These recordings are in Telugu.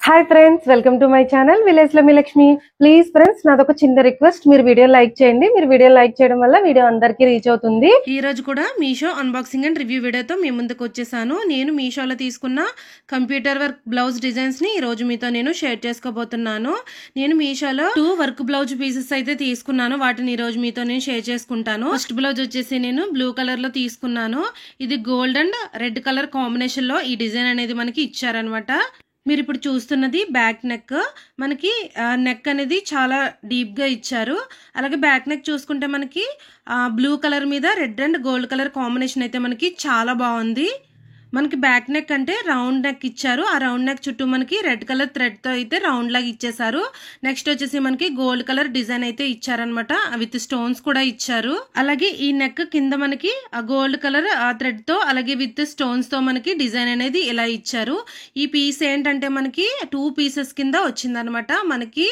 Hi friends, welcome to my channel village లో మీ లక్ష్మి. ప్లీజ్ ఫ్రెండ్స్, నాదొక చిన్న రిక్వెస్ట్, మీరు వీడియో లైక్ చేయండి. మీరు వీడియో లైక్ చేయడం వల్ల వీడియో అందరికీ రీచ్ అవుతుంది. ఈ రోజు కూడా మీషో అన్బాక్సింగ్ అండ్ రివ్యూ వీడియోతో మీ ముందుకు వచ్చేసాను. నేను మీషోలో తీసుకున్న కంప్యూటర్ వర్క్ బ్లౌజ్ డిజైన్స్ ని ఈ రోజు మీతో నేను షేర్ చేసుకోబోతున్నాను. నేను మీషోలో 2 వర్క్ బ్లౌజ్ పీసెస్ అయితే తీసుకున్నాను. వాటిని ఈ రోజు మీతో నేను షేర్ చేసుకుంటాను. ఫస్ట్ బ్లౌజ్ వచ్చేసి నేను బ్లూ కలర్ లో తీసుకున్నాను. ఇది gold and red colour combination లో ఈ డిజైన్ అనేది మనకి ఇచ్చారనమాట. మీరు ఇప్పుడు చూస్తున్నది బ్యాక్ నెక్. మనకి నెక్ అనేది చాలా డీప్ గా ఇచ్చారు. అలాగే బ్యాక్ నెక్ చూసుకుంటే మనకి బ్లూ కలర్ మీద red and gold colour combination అయితే మనకి చాలా బాగుంది. మనకి బ్యాక్ నెక్ అంటే రౌండ్ నెక్ ఇచ్చారు. ఆ రౌండ్ నెక్ చుట్టూ మనకి రెడ్ కలర్ థ్రెడ్ తో అయితే రౌండ్ లాగా ఇచ్చేసారు. నెక్స్ట్ వచ్చేసి మనకి గోల్డ్ కలర్ డిజైన్ అయితే ఇచ్చారనమాట. విత్ స్టోన్స్ కూడా ఇచ్చారు. అలాగే ఈ నెక్ కింద మనకి ఆ గోల్డ్ కలర్ ఆ థ్రెడ్ తో అలాగే విత్ స్టోన్స్ తో మనకి డిజైన్ అనేది ఇలా ఇచ్చారు. ఈ పీస్ ఏంటంటే మనకి 2 పీసెస్ కింద వచ్చిందనమాట. మనకి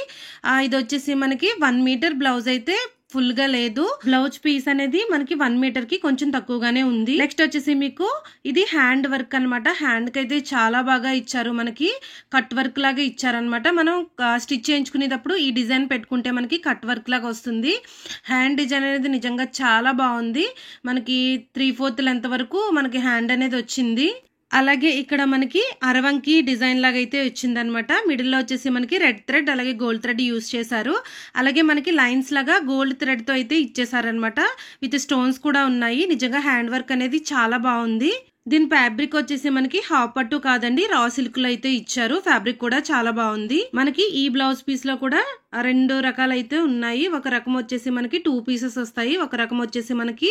ఇది వచ్చేసి మనకి 1 మీటర్ బ్లౌజ్ అయితే ఫుల్ గా లేదు. బ్లౌజ్ పీస్ అనేది మనకి 1 మీటర్ కి కొంచెం తక్కువగానే ఉంది. నెక్స్ట్ వచ్చేసి మీకు ఇది హ్యాండ్ వర్క్ అనమాట. హ్యాండ్ కి అయితే చాలా బాగా ఇచ్చారు. మనకి కట్ వర్క్ లాగా ఇచ్చారనమాట. మనం స్టిచ్ చేయించుకునేటప్పుడు ఈ డిజైన్ పెట్టుకుంటే మనకి కట్ వర్క్ లాగా వస్తుంది. హ్యాండ్ డిజైన్ అనేది నిజంగా చాలా బాగుంది. మనకి 3/4 లెంత్ వరకు మనకి హ్యాండ్ అనేది వచ్చింది. అలాగే ఇక్కడ మనకి అరవంకి డిజైన్ లాగా అయితే వచ్చిందనమాట. మిడిల్ లో వచ్చేసి మనకి రెడ్ థ్రెడ్ అలాగే గోల్డ్ థ్రెడ్ యూస్ చేశారు. అలాగే మనకి లైన్స్ లాగా గోల్డ్ థ్రెడ్ తో అయితే ఇచ్చేసారనమాట. విత్ స్టోన్స్ కూడా ఉన్నాయి. నిజంగా హ్యాండ్ వర్క్ అనేది చాలా బాగుంది. దీని ఫ్యాబ్రిక్ వచ్చేసి మనకి హాఫ్ పట్టు కాదండి, రా సిల్క్ లో అయితే ఇచ్చారు. ఫ్యాబ్రిక్ కూడా చాలా బాగుంది. మనకి ఈ బ్లౌజ్ పీస్ లో కూడా 2 రకాలైతే ఉన్నాయి. ఒక రకం వచ్చేసి మనకి 2 పీసెస్ వస్తాయి. ఒక రకం వచ్చేసి మనకి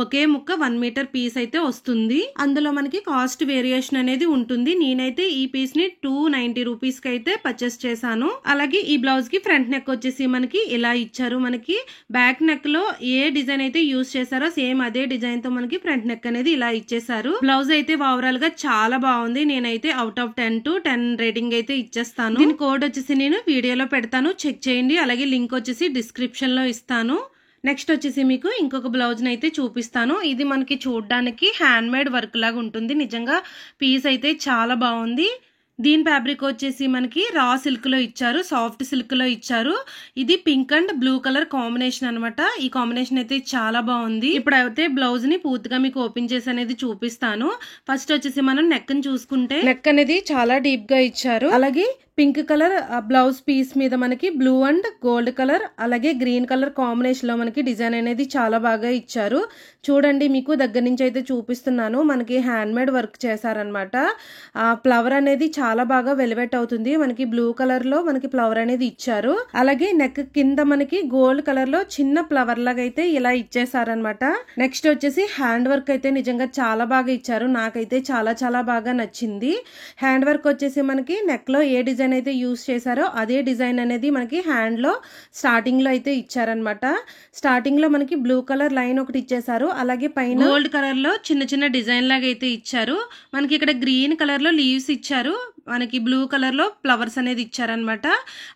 ఒకే ముక్క 1 మీటర్ పీస్ అయితే వస్తుంది. అందులో మనకి కాస్ట్ వేరియేషన్ అనేది ఉంటుంది. నేనైతే ఈ పీస్ ని 290 రూపీస్ కి అయితే పర్చేస్ చేశాను. అలాగే ఈ బ్లౌజ్ కి ఫ్రంట్ నెక్ వచ్చేసి మనకి ఇలా ఇచ్చారు. మనకి బ్యాక్ నెక్ లో ఏ డిజైన్ అయితే యూస్ చేశారో సేమ్ అదే డిజైన్ తో మనకి ఫ్రంట్ నెక్ అనేది ఇలా ఇచ్చేసారు. బ్లౌజ్ అయితే ఓవరాల్ గా చాలా బాగుంది. నేనైతే అవుట్ ఆఫ్ 10 to 10 రేటింగ్ అయితే ఇచ్చేస్తాను. దీని కోడ్ వచ్చేసి నేను వీడియోలో పెడతాను, చెక్ చేయండి. అలాగే లింక్ వచ్చేసి డిస్క్రిప్షన్ లో ఇస్తాను. నెక్స్ట్ వచ్చేసి మీకు ఇంకొక బ్లౌజ్ అయితే చూపిస్తాను. ఇది మనకి చూడడానికి హ్యాండ్ మేడ్ వర్క్ లాగా ఉంటుంది. నిజంగా పీస్ అయితే చాలా బాగుంది. దీని ఫ్యాబ్రిక్ వచ్చేసి మనకి రా సిల్క్ లో ఇచ్చారు, సాఫ్ట్ సిల్క్ లో ఇచ్చారు. ఇది pink and blue colour combination అనమాట. ఈ కాంబినేషన్ అయితే చాలా బాగుంది. ఇప్పుడు అయితే బ్లౌజ్ ని పూర్తిగా మీకు ఓపెన్ చేసి అనేది చూపిస్తాను. ఫస్ట్ వచ్చేసి మనం నెక్ ని చూసుకుంటే నెక్ అనేది చాలా డీప్ గా ఇచ్చారు. అలాగే పింక్ కలర్ బ్లౌజ్ పీస్ మీద మనకి బ్లూ అండ్ గోల్డ్ కలర్ అలాగే గ్రీన్ కలర్ కాంబినేషన్ లో మనకి డిజైన్ అనేది చాలా బాగా ఇచ్చారు. చూడండి, మీకు దగ్గర నుంచి అయితే చూపిస్తున్నాను. మనకి హ్యాండ్ మేడ్ వర్క్ చేశారనమాట. ఫ్లవర్ అనేది చాలా బాగా వెల్వెట్ అవుతుంది. మనకి బ్లూ కలర్ లో మనకి ఫ్లవర్ అనేది ఇచ్చారు. అలాగే నెక్ కింద మనకి గోల్డ్ కలర్ లో చిన్న ఫ్లవర్ లాగా అయితే ఇలా ఇచ్చేసారనమాట. నెక్స్ట్ వచ్చేసి హ్యాండ్ వర్క్ అయితే నిజంగా చాలా బాగా ఇచ్చారు. నాకైతే చాలా చాలా బాగా నచ్చింది. హ్యాండ్ వర్క్ వచ్చేసి మనకి నెక్ లో ఏ డిజైన్ అయితే యూస్ చేశారో అదే డిజైన్ అనేది మనకి హ్యాండ్ లో స్టార్టింగ్ లో అయితే ఇచ్చారనమాట. స్టార్టింగ్ లో మనకి బ్లూ కలర్ లైన్ ఒకటి ఇచ్చేసారు. అలాగే పైన గోల్డ్ కలర్ లో చిన్న చిన్న డిజైన్ లాగా అయితే ఇచ్చారు. మనకి ఇక్కడ గ్రీన్ కలర్ లో లీవ్స్ ఇచ్చారు. మనకి బ్లూ కలర్ లో ఫ్లవర్స్ అనేది ఇచ్చారనమాట.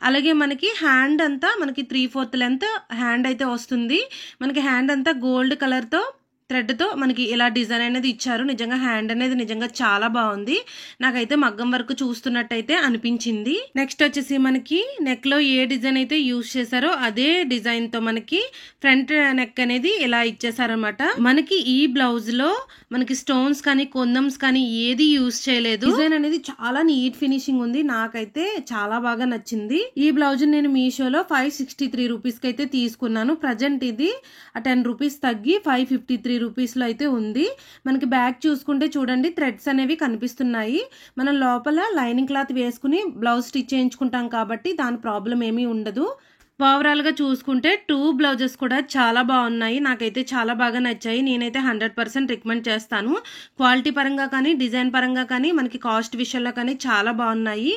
అలాగే మనకి హ్యాండ్ అంతా మనకి 3/4 లెంత్ హ్యాండ్ అయితే వస్తుంది. మనకి హ్యాండ్ అంతా గోల్డ్ కలర్ తో థ్రెడ్ తో మనకి ఇలా డిజైన్ అనేది ఇచ్చారు. నిజంగా హ్యాండ్ అనేది నిజంగా చాలా బాగుంది. నాకైతే మగ్గం వరకు చూస్తున్నట్టయితే అనిపించింది. నెక్స్ట్ వచ్చేసి మనకి నెక్ లో ఏ డిజైన్ అయితే యూస్ చేశారో అదే డిజైన్ తో మనకి ఫ్రంట్ నెక్ అనేది ఇలా ఇచ్చేసారనమాట. మనకి ఈ బ్లౌజ్ లో మనకి స్టోన్స్ కానీ కొందమ్స్ కానీ ఏది యూస్ చేయలేదు. డిజైన్ అనేది చాలా నీట్ ఫినిషింగ్ ఉంది. నాకైతే చాలా బాగా నచ్చింది. ఈ బ్లౌజ్ నేను మీషోలో 563 రూపీస్ కి అయితే తీసుకున్నాను. ప్రజెంట్ ఇది 10 రూపీస్ తగ్గి 553 రూపీస్ లో అయితే ఉంది. మనకి బ్యాక్ చూసుకుంటే చూడండి, థ్రెడ్స్ అనేవి కనిపిస్తున్నాయి. మనం లోపల లైనింగ్ క్లాత్ వేసుకుని బ్లౌజ్ స్టిచ్ చేయించుకుంటాం కాబట్టి దాని ప్రాబ్లం ఏమీ ఉండదు. ఓవరాల్ గా చూసుకుంటే 2 బ్లౌజెస్ కూడా చాలా బాగున్నాయి. నాకైతే చాలా బాగా నచ్చాయి. నేనైతే 100% రికమెండ్ చేస్తాను. క్వాలిటీ పరంగా కానీ డిజైన్ పరంగా కానీ మనకి కాస్ట్ విషయంలో కానీ చాలా బాగున్నాయి.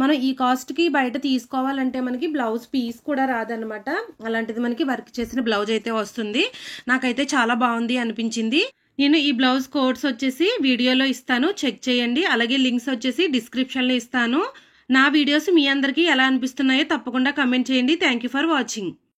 మనం ఈ కాస్ట్ కి బయట తీసుకోవాలంటే మనకి బ్లౌజ్ పీస్ కూడా రాదనమాట. అలాంటిది మనకి వర్క్ చేసిన బ్లౌజ్ అయితే వస్తుంది. నాకైతే చాలా బాగుంది అనిపించింది. నేను ఈ బ్లౌజ్ కోడ్స్ వచ్చేసి వీడియోలో ఇస్తాను, చెక్ చేయండి. అలాగే లింక్స్ వచ్చేసి డిస్క్రిప్షన్ లో ఇస్తాను. నా వీడియోస్ మీ అందరికీ ఎలా అనిపిస్తున్నాయో తప్పకుండా కామెంట్ చేయండి. Thank you for watching.